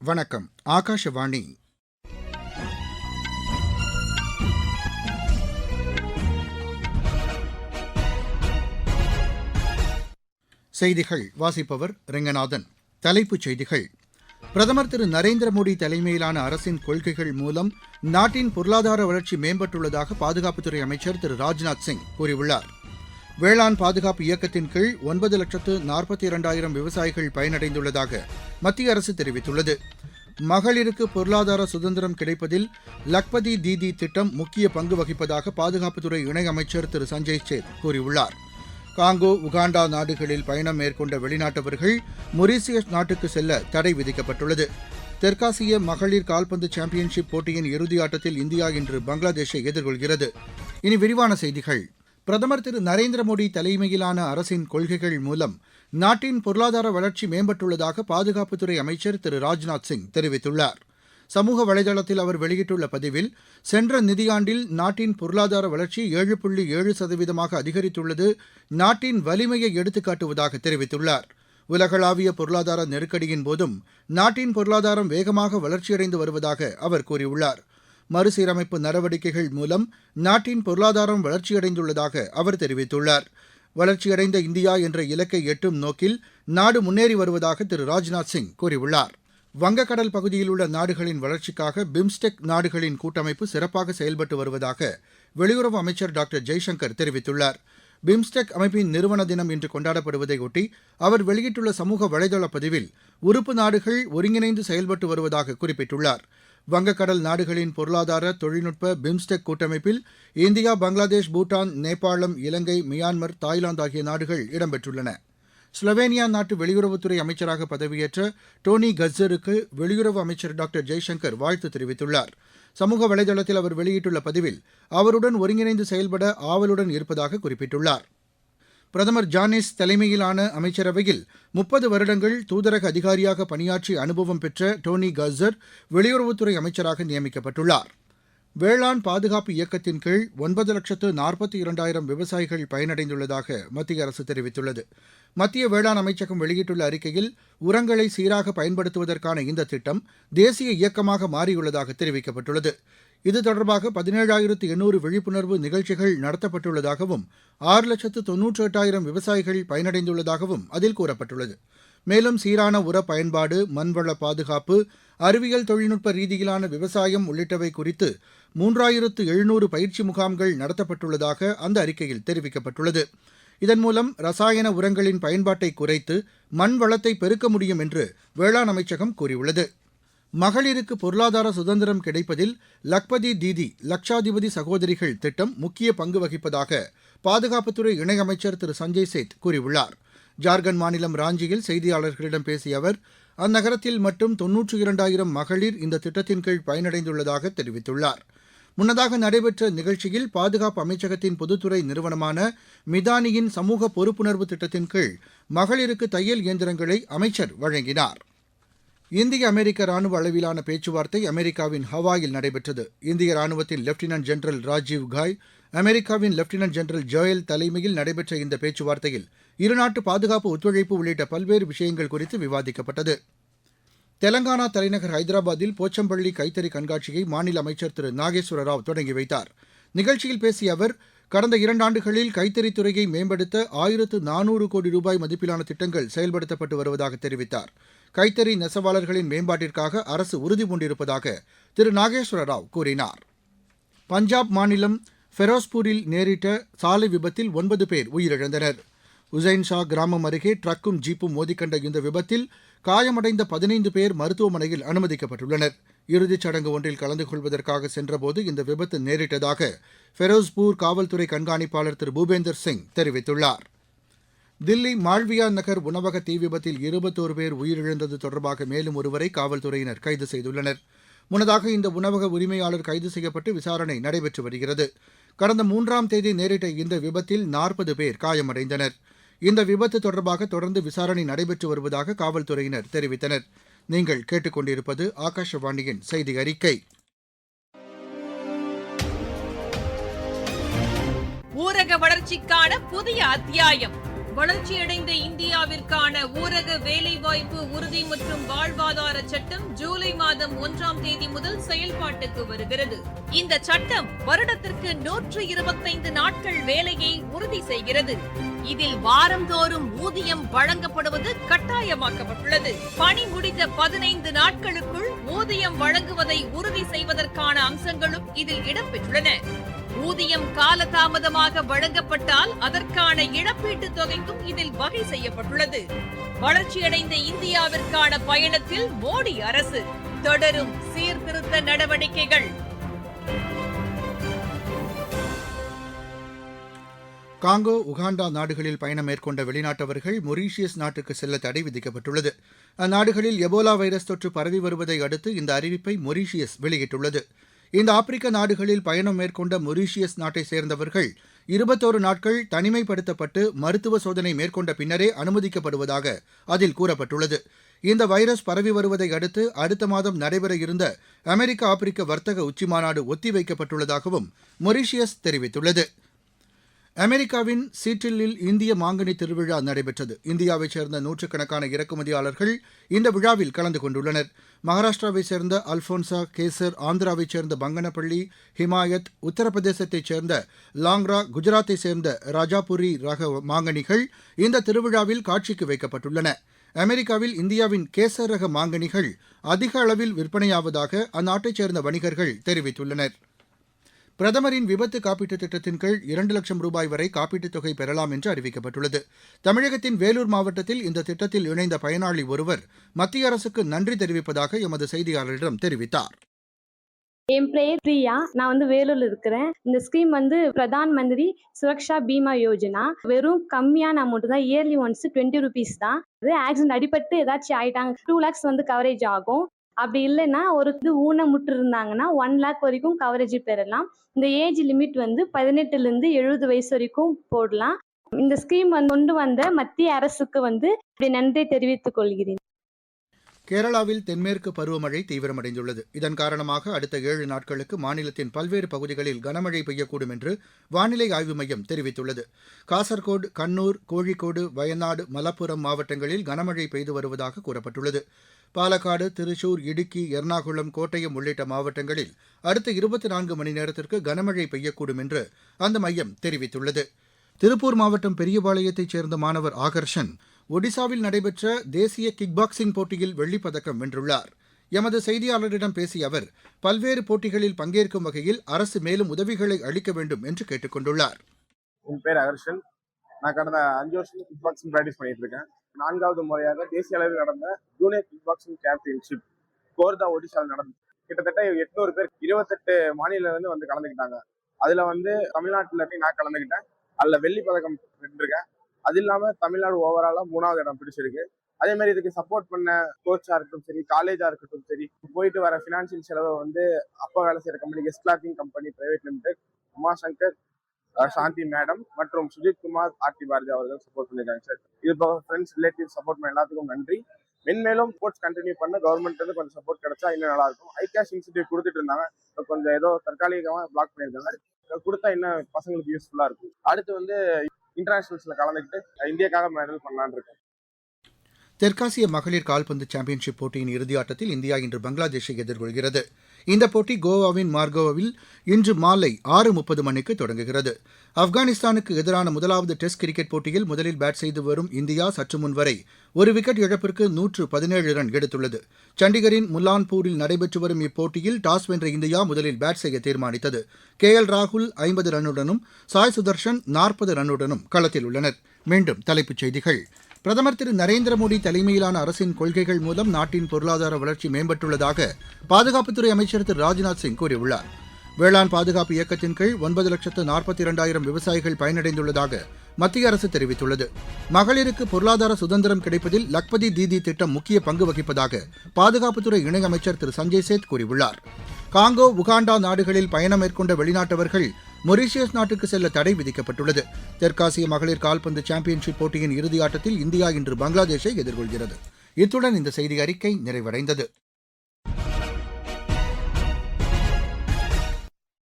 வணக்கம். ஆகாஷவாணி. செய்திகள் வாசிப்பவர் ரெங்கநாதன். தலைப்புச் செய்திகள். பிரதமர் திரு நரேந்திர மோடி தலைமையிலான அரசின் கொள்கைகள் மூலம் நாட்டின் பொருளாதார வளர்ச்சி மேம்பட்டுள்ளதாக பாதுகாப்புத்துறை அமைச்சர் திரு ராஜ்நாத் சிங் கூறியுள்ளார். வேளாண் பாதுகாப்பு இயக்கத்தின் கீழ் 9,42,000 விவசாயிகள் பயனடைந்துள்ளதாக மத்திய அரசு தெரிவித்துள்ளது. மகளிருக்கு பொருளாதார சுதந்திரம் கிடைப்பதில் லக்பதி தீதி திட்டம் முக்கிய பங்கு வகிப்பதாக பாதுகாப்புத்துறை இணையமைச்சர் திரு சஞ்சய் சேத் கூறியுள்ளார். காங்கோ, உகாண்டா நாடுகளில் பயணம் மேற்கொண்ட வெளிநாட்டவர்கள் மொரீசியஸ் நாட்டுக்கு செல்ல தடை விதிக்கப்பட்டுள்ளது. தெற்காசிய மகளிர் கால்பந்து சாம்பியன்ஷிப் போட்டியின் இறுதி ஆட்டத்தில் இந்தியா இன்று பங்களாதேஷை எதிர்கொள்கிறது. இனி விரிவான செய்திகள். பிரதமர் திரு நரேந்திர மோடி தலைமையிலான அரசின் கொள்கைகள் மூலம் நாட்டின் பொருளாதார வளர்ச்சி மேம்பட்டுள்ளதாக பாதுகாப்புத்துறை அமைச்சர் திரு ராஜ்நாத் சிங் தெரிவித்துள்ளார். சமூக வலைதளத்தில் அவர் வெளியிட்டுள்ள பதிவில், சென்ற நிதியாண்டில் நாட்டின் பொருளாதார வளர்ச்சி 7.7% அதிகரித்துள்ளது நாட்டின் வலிமையை எடுத்துக்காட்டுவதாக தெரிவித்துள்ளார். உலகளாவிய பொருளாதார நெருக்கடியின் போதும் நாட்டின் பொருளாதாரம் வேகமாக வளர்ச்சியடைந்து வருவதாக அவர் கூறியுள்ளார். மறுசீரமைப்பு நடவடிக்கைகள் மூலம் நாட்டின் பொருளாதாரம் வளர்ச்சியடைந்துள்ளதாக அவர் தெரிவித்துள்ளார். வளர்ச்சியடைந்த இந்தியா என்ற இலக்கை எட்டும் நோக்கில் நாடு முன்னேறி வருவதாக திரு ராஜ்நாத் சிங் கூறியுள்ளார். வங்கக்கடல் பகுதியில் உள்ள நாடுகளின் வளர்ச்சிக்காக பிம்ஸ்டெக் நாடுகளின் கூட்டமைப்பு சிறப்பாக செயல்பட்டு வருவதாக வெளியுறவு அமைச்சர் டாக்டர் ஜெய்சங்கர் தெரிவித்துள்ளார். பிம்ஸ்டெக் அமைப்பின் நிறுவன தினம் இன்று கொண்டாடப்படுவதையொட்டி அவர் வெளியிட்டுள்ள சமூக வலைதள பதிவில், உறுப்பு நாடுகள் ஒருங்கிணைந்து செயல்பட்டு வருவதாக குறிப்பிட்டுள்ளார். வங்கக்கடல் நாடுகளின் பொருளாதார தொழில்நுட்ப பிம்ஸ்டெக் கூட்டமைப்பில் இந்தியா, பங்களாதேஷ், பூட்டான், நேபாளம், இலங்கை, மியான்மர், தாய்லாந்து ஆகிய நாடுகள் இடம்பெற்றுள்ளன. ஸ்லோவேனியா நாட்டு வெளியுறவுத்துறை அமைச்சராக பதவியேற்ற டோனி கஸ்ஸருக்கு வெளியுறவு அமைச்சர் டாக்டர் ஜெய்சங்கர் வாழ்த்து தெரிவித்துள்ளார். சமூக வலைதளத்தில் அவர் வெளியிட்டுள்ள பதிவில், அவருடன் ஒருங்கிணைந்து செயல்பட ஆவலுடன் இருப்பதாக குறிப்பிட்டுள்ளார். பிரதமர் ஜானிஸ் தலைமையிலான அமைச்சரவையில் 30 வருடங்கள் தூதரக அதிகாரியாக பணியாற்றிய அனுபவம் பெற்ற டோனி கஸ்ஸர் வெளியுறவுத்துறை அமைச்சராக நியமிக்கப்பட்டுள்ளார். வேளாண் பாதுகாப்பு இயக்கத்தின் கீழ் 9,42,000 விவசாயிகள் பயனடைந்துள்ளதாக மத்திய அரசு தெரிவித்துள்ளது. மத்திய வேளாண் அமைச்சகம் வெளியிட்டுள்ள அறிக்கையில், உரங்களை சீராக பயன்படுத்துவதற்கான இந்த திட்டம் தேசிய இயக்கமாக மாறியுள்ளதாக தெரிவிக்கப்பட்டுள்ளது. இது தொடர்பாக 17,800 விழிப்புணர்வு நிகழ்ச்சிகள் நடத்தப்பட்டுள்ளதாகவும் 6,98,000 விவசாயிகள் பயனடைந்துள்ளதாகவும் அதில் கூறப்பட்டுள்ளது. மேலும் சீரான உர பயன்பாடு, மண்வள பாதுகாப்பு, அறிவியல் தொழில்நுட்ப ரீதியிலான விவசாயம் உள்ளிட்டவை குறித்து 3,700 பயிற்சி முகாம்கள் நடத்தப்பட்டுள்ளதாக அந்த அறிக்கையில் தெரிவிக்கப்பட்டுள்ளது. இதன் மூலம் ரசாயன உரங்களின் பயன்பாட்டை குறைத்து மண் வளத்தை பெருக்க முடியும் என்று வேளாண் அமைச்சகம் கூறியுள்ளது. மகளிருக்கு பொருளாதார சுதந்திரம் கிடைப்பதில் லக்பதி தீதி லட்சாதிபதி சகோதரிகள் திட்டம் முக்கிய பங்கு வகிப்பதாக பாதுகாப்புத்துறை இணையமைச்சர் திரு சஞ்சய் சேத் கூறியுள்ளார். ஜார்க்கண்ட் மாநிலம் ராஞ்சியில் செய்தியாளர்களிடம் பேசிய அவர், அந்நகரத்தில் மட்டும் 92,000 மகளிர் இந்த திட்டத்தின் கீழ் பயனடைந்துள்ளதாக தெரிவித்துள்ளார். முன்னதாக நடைபெற்ற நிகழ்ச்சியில் பாதுகாப்பு அமைச்சகத்தின் பொதுத்துறை நிறுவனமான மிதானியின் சமூக பொறுப்புணர்வு திட்டத்தின் கீழ் மகளிருக்கு தையல் இயந்திரங்களை அமைச்சர் வழங்கினார். இந்திய அமெரிக்க ராணுவ அளவிலான பேச்சுவார்த்தை அமெரிக்காவின் ஹவாயில் நடைபெற்றது. இந்திய ராணுவத்தின் லெப்டினன்ட் ஜெனரல் ராஜீவ் காய், அமெரிக்காவின் லெப்டினன்ட் ஜெனரல் ஜோயல் தலைமையில் நடைபெற்ற இந்த பேச்சுவார்த்தையில் இருநாட்டு பாதுகாப்பு ஒத்துழைப்பு உள்ளிட்ட பல்வேறு விஷயங்கள் குறித்து விவாதிக்கப்பட்டது. தெலங்கானா தலைநகர் ஹைதராபாத்தில் போச்சம்பள்ளி கைத்தறி கண்காட்சியை மாநில அமைச்சர் திரு நாகேஸ்வர ராவ் தொடங்கி வைத்தார். நிகழ்ச்சியில் பேசிய அவர், கடந்த 2 ஆண்டுகளில் கைத்தறித்துறையை மேம்படுத்த 1,400 கோடி ரூபாய் மதிப்பிலான திட்டங்கள் செயல்படுத்தப்பட்டு வருவதாக தெரிவித்தார். கைத்தறி நெசவாளர்களின் மேம்பாட்டிற்காக அரசு உறுதிபூண்டிருப்பதாக திரு நாகேஸ்வர ராவ் கூறினார். பஞ்சாப் மாநிலம் ஃபெரோஸ்பூரில் நேரிட்ட சாலை விபத்தில் 9 பேர் உயிரிழந்தனர். உசைன்ஷா கிராமம் அருகே ட்ரக்கும் ஜீப்பும் மோதிக்கண்ட இந்த விபத்தில் காயமடைந்த 15 பேர் மருத்துவமனையில் அனுமதிக்கப்பட்டுள்ளனர். இறுதிச் சடங்கு ஒன்றில் கலந்து கொள்வதற்காக சென்றபோது இந்த விபத்து நேரிட்டதாக ஃபெரோஸ்பூர் காவல்துறை கண்காணிப்பாளர் திரு பூபேந்தர் சிங் தெரிவித்துள்ளார். தில்லி மால்வியா நகர் உணவக தீ விபத்தில் 21 பேர் உயிரிழந்தது தொடர்பாக மேலும் ஒருவரை காவல்துறையினர் கைது செய்துள்ளனர். முன்னதாக இந்த உணவக உரிமையாளர் கைது செய்யப்பட்டு விசாரணை நடைபெற்று வருகிறது. கடந்த 3ஆம் தேதி நேரிட்ட இந்த விபத்தில் 40 பேர் காயமடைந்தனர். இந்த விபத்து தொடர்பாக தொடர்ந்து விசாரணை நடைபெற்று வருவதாக காவல்துறையினர் தெரிவித்தனர். நீங்கள் கேட்டுக்கொண்டிருப்பது ஆகாஷவாணியின் செய்தி அறிக்கை. ஊரக வளர்ச்சிக்கான புதிய அத்தியாயம். வளர்ச்சியடைந்த இந்தியாவிற்கான ஊரக வேலைவாய்ப்பு உறுதி மற்றும் வாழ்வாதார சட்டம் ஜூலை மாதம் 1ஆம் தேதி முதல் செயல்பாட்டுக்கு வருகிறது. இந்த சட்டம் வருடத்திற்கு 125 நாட்கள் வேலையை உறுதி செய்கிறது. இதில் வாரந்தோறும் ஊதியம் வழங்கப்படுவது கட்டாயமாக்கப்பட்டுள்ளது. பணி முடிந்த 15 நாட்களுக்குள் ஊதியம் வழங்குவதை உறுதி செய்வதற்கான அம்சங்களும் இதில் இடம்பெற்றுள்ளன. ஊதியம் காலதாமதமாக வழங்கப்பட்டால் அதற்கான இழப்பீட்டுத் தொகைக்கும் இதில் வகை செய்யப்பட்டுள்ளது. வளர்ச்சியடைந்த இந்தியாவிற்கான பயணத்தில் மோடி அரசு தொடரும் சீர்திருத்த நடவடிக்கைகள். காங்கோ, உகாண்டா நாடுகளில் பயணம் மேற்கொண்ட வெளிநாட்டவர்கள் மொரீஷியஸ் நாட்டுக்கு செல்ல தடை விதிக்கப்பட்டுள்ளது. அந்நாடுகளில் எபோலா வைரஸ் தொற்று பரவி வருவதை அடுத்து இந்த அறிவிப்பை மொரீஷியஸ் வெளியிட்டுள்ளது. இந்த ஆப்பிரிக்க நாடுகளில் பயணம் மேற்கொண்ட மொரீஷியஸ் நாட்டைச் சேர்ந்தவர்கள் 21 நாட்கள் தனிமைப்படுத்தப்பட்டு மருத்துவ சோதனை மேற்கொண்ட பின்னரே அனுமதிக்கப்படுவதாக அதில் கூறப்பட்டுள்ளது. இந்த வைரஸ் பரவி வருவதை அடுத்து அடுத்த மாதம் நடைபெற இருந்த அமெரிக்க ஆப்பிரிக்க வர்த்தக உச்சிமாநாடு ஒத்திவைக்கப்பட்டுள்ளதாகவும் மொரீஷியஸ் தெரிவித்துள்ளது. அமெரிக்காவின் சீட்டில்லில் இந்திய மாங்கனி திருவிழா நடைபெற்றது. இந்தியாவைச் சேர்ந்த நூற்றுக்கணக்கான இறக்குமதியாளர்கள் இந்த விழாவில் கலந்து கொண்டுள்ளனர். மகாராஷ்டிராவைச் சேர்ந்த அல்போன்சா கேசர், ஆந்திராவைச் சேர்ந்த பங்கனப்பள்ளி, ஹிமாயத், உத்தரப்பிரதேசத்தைச் சேர்ந்த லாங்ரா, குஜராத்தைச் சேர்ந்த ராஜாபுரி ரக மாங்கனிகள் இந்த திருவிழாவில் காட்சிக்கு வைக்கப்பட்டுள்ளன. அமெரிக்காவில் இந்தியாவின் கேசர் ரக மாங்கனிகள் அதிக அளவில் விற்பனையாவதாக அந்நாட்டைச் சேர்ந்த வணிகர்கள் தெரிவித்துள்ளனர். பிரதமரின் விபத்து காப்பீட்டுத் திட்டத்தின் கீழ் 2 லட்சம் ரூபாய் வரை காப்பீட்டுத் தொகை பெறலாம் என்று அறிவிக்கப்பட்டுள்ளது. தமிழகத்தின் வேலூர் மாவட்டத்தில் இந்த திட்டத்தில் இணைந்த பயனாளி ஒருவர் மத்திய அரசுக்கு நன்றி தெரிவிப்பதாக எமது செய்தியாளரிடம் தெரிவித்தார். என் பெயர் பிரியா. நான் வேலூர்ல இருக்கிறேன். இந்த ஸ்கீம் பிரதான் மந்திரி சுரக்ஷா பீமா யோஜனா. வெறும் கம்மியான அமௌண்ட் தான். இயர்லி ஒன்ஸ் 20 rupees தான். ஆக்சிடென்ட் அடிபட்டு ஏதாச்சும் ஆயிட்டாங்க 2 lakhs கவரேஜ் ஆகும். அப்படி இல்லைன்னா ஒரு ஊனமுற்று இருந்தாங்கன்னா 1 lakh வரைக்கும் கவரேஜ் பெறலாம். இந்த ஏஜ் லிமிட் 18 70 வயசு வரைக்கும் போடலாம். இந்த ஸ்கீம் கொண்டு வந்த மத்திய அரசுக்கு நன்றி தெரிவித்துக் கொள்கிறேன். கேரளாவில் தென்மேற்கு பருவமழை தீவிரமடைந்துள்ளது. இதன் காரணமாக அடுத்த 7 நாட்களுக்கு மாநிலத்தின் பல்வேறு பகுதிகளில் கனமழை பெய்யக்கூடும் என்று வானிலை ஆய்வு மையம் தெரிவித்துள்ளது. காசர்கோடு, கண்ணூர், கோழிக்கோடு, வயநாடு, மலப்புரம் மாவட்டங்களில் கனமழை பெய்து வருவதாக கூறப்பட்டுள்ளது. பாலக்காடு, திருச்சூர், இடுக்கி, எர்ணாகுளம், கோட்டயம் உள்ளிட்ட மாவட்டங்களில் அடுத்த 24 மணி நேரத்திற்கு கனமழை பெய்யக்கூடும் என்று அந்த மையம் தெரிவித்துள்ளது. திருப்பூர் மாவட்டம் பெரியபாளையத்தைச் சேர்ந்த மாணவர் ஆகர்ஷன் ஒடிசாவில் நடைபெற்ற தேசிய கிக் பாக்ஸிங் போட்டியில் வெள்ளிப் பதக்கம் வென்றுள்ளார். எமது செய்தியாளரிடம் பேசிய அவர் பல்வேறு போட்டிகளில் பங்கேற்கும் வகையில் அரசு மேலும் உதவிகளை அளிக்க வேண்டும் என்று கேட்டுக் கொண்டுள்ளார். என் பேர் அகர்ஷன். நான் கடந்த 5 வருஷம் கிக் பாக்ஸிங் ப்ராக்டிஸ் பண்ணிட்டு இருக்கேன். 4வது முறையாக தேசிய அளவில் நடந்த junior kick boxing championship Khordha ஒடிசாவில் நடந்தது. கிட்டத்தட்ட 800 பேர் 28 மாநிலம் கலந்துக்கிட்டாங்க. அதுல தமிழ்நாட்டுல நான் கலந்துக்கிட்டேன். அதுல வெள்ளி பதக்கம் வென்றிருக்கேன். அது இல்லாம தமிழ்நாடு ஓவராலா 3வது இடம் பிடிச்சிருக்கு. அதே மாதிரி இதுக்கு சப்போர்ட் பண்ண கோச்சா இருக்கட்டும் சரி, காலேஜா இருக்கட்டும் சரி, போயிட்டு வர பினான்சியல் செலவை அப்பா வேலை செய்யற company guest clothing company private limited, Umashankar, Shanthi madam மற்றும் சுஜித் குமார், ஆர்த்தி பாரதி அவர்கள் சப்போர்ட் பண்ணிருக்காங்க சார். இது போக ஃப்ரெண்ட்ஸ், ரிலேட்டிவ் சப்போர்ட் பண்ண எல்லாத்துக்கும் நன்றி. மென்மேலும் ஸ்போர்ட்ஸ் கண்டினியூ பண்ண கவர்மெண்ட் கொஞ்சம் சப்போர்ட் கிடைச்சா இன்னும் நல்லா இருக்கும். ஐகேஷ் இன்ஸ்டிடியூட் கொடுத்துட்டு இருந்தாங்க. கொஞ்சம் ஏதோ தற்காலிகமாக பிளாக் பண்ணியிருக்காங்க. கொடுத்தா இன்னும் பசங்களுக்கு யூஸ்ஃபுல்லா இருக்கும். அடுத்து இன்டர்நேஷனல்ஸ்ல கலந்துக்கிட்டு இந்தியாக்காக மெடல் பண்ணலான்னு இருக்கேன். தெற்காசிய மகளிர் கால்பந்து சாம்பியன்ஷிப் போட்டியின் இறுதியாட்டத்தில் இந்தியா இன்று பங்களாதேஷை எதிர்கொள்கிறது. இந்த போட்டி கோவாவின் மார்கோவில் இன்று மாலை 6:30 மணிக்கு தொடங்குகிறது. ஆப்கானிஸ்தானுக்கு எதிரான முதலாவது டெஸ்ட் கிரிக்கெட் போட்டியில் முதலில் பேட் செய்து வரும் இந்தியா சற்று முன் வரை ஒரு விக்கெட் இழப்பிற்கு 117 ரன் எடுத்துள்ளது. சண்டிகரின் முல்லான்பூரில் நடைபெற்று வரும் இப்போட்டியில் டாஸ் வென்ற இந்தியா முதலில் பேட் செய்ய தீர்மானித்தது. KL ராகுல் 50 ரன்னுடனும் சாய் சுதர்ஷன் 40 ரன்னுடனும் களத்தில் உள்ளனர். மீண்டும் தலைப்புச் செய்திகள். பிரதமர் திரு நரேந்திர மோடி தலைமையிலான அரசின் கொள்கைகள் மூலம் நாட்டின் பொருளாதார வளர்ச்சி மேம்பட்டுள்ளதாக பாதுகாப்புத்துறை அமைச்சர் திரு ராஜ்நாத் சிங் கூறியுள்ளார். வேளாண் பாதுகாப்பு இயக்கத்தின் கீழ் 9,42,000 விவசாயிகள் பயனடைந்துள்ளதாக மத்திய அரசு தெரிவித்துள்ளது. மகளிருக்கு பொருளாதார சுதந்திரம் கிடைப்பதில் லக்பதி தீதி திட்டம் முக்கிய பங்கு வகிப்பதாக பாதுகாப்புத்துறை இணையமைச்சர் திரு சஞ்சய் சேத் கூறியுள்ளார். காங்கோ, உகாண்டா நாடுகளில் பயணம் மேற்கொண்ட வெளிநாட்டவர்கள் மொரீஷியஸ் நாட்டுக்கு செல்ல தடை விதிக்கப்பட்டுள்ளது. தெற்காசிய மகளிர் கால்பந்து சாம்பியன்ஷிப் போட்டியின் இறுதியாட்டத்தில் இந்தியா இன்று பங்களாதேஷை எதிர்கொள்கிறது. இத்துடன் இந்த செய்தி அறிக்கை நிறைவடைந்தது.